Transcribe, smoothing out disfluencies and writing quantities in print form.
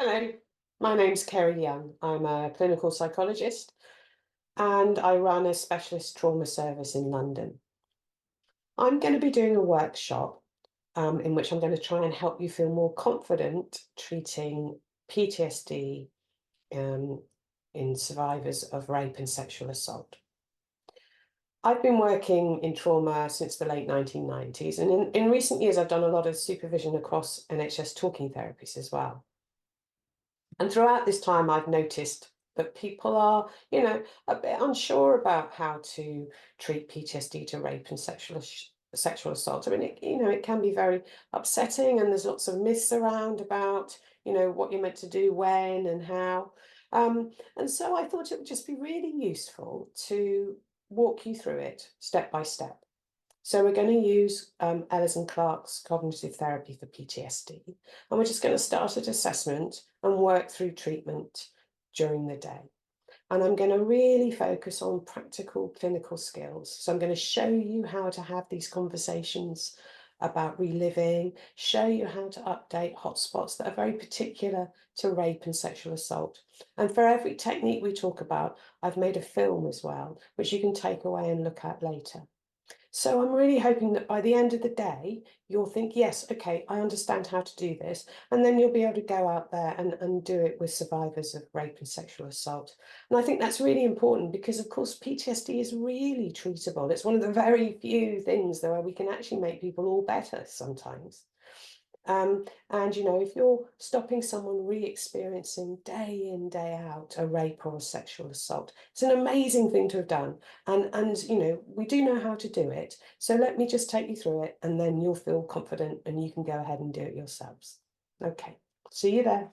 Hello, my name's Kerry Young. I'm a clinical psychologist and I run a specialist trauma service in London. I'm going to be doing a workshop in which I'm going to try and help you feel more confident treating PTSD um, in survivors of rape and sexual assault. I've been working in trauma since the late 1990s, and in recent years, I've done a lot of supervision across NHS talking therapies as well. And throughout this time, I've noticed that people are, a bit unsure about how to treat PTSD to rape and sexual assault. I mean, it can be very upsetting, and there's lots of myths around about, what you're meant to do when and how. And so I thought it would just be really useful to walk you through it step by step. So we're going to use Ellis and Clark's cognitive therapy for PTSD, and we're just going to start at assessment and work through treatment during the day. And I'm going to really focus on practical clinical skills. So I'm going to show you how to have these conversations about reliving, show you how to update hotspots that are very particular to rape and sexual assault. And for every technique we talk about, I've made a film as well, which you can take away and look at later. So I'm really hoping that by the end of the day, you'll think, yes, okay, I understand how to do this. And then you'll be able to go out there and do it with survivors of rape and sexual assault. And I think that's really important because, of course, PTSD is really treatable. It's one of the very few things where we can actually make people all better sometimes. And if you're stopping someone re-experiencing day in, day out a rape or a sexual assault, it's an amazing thing to have done. And we do know how to do it. So let me just take you through it, and then you'll feel confident and you can go ahead and do it yourselves. Okay, see you there.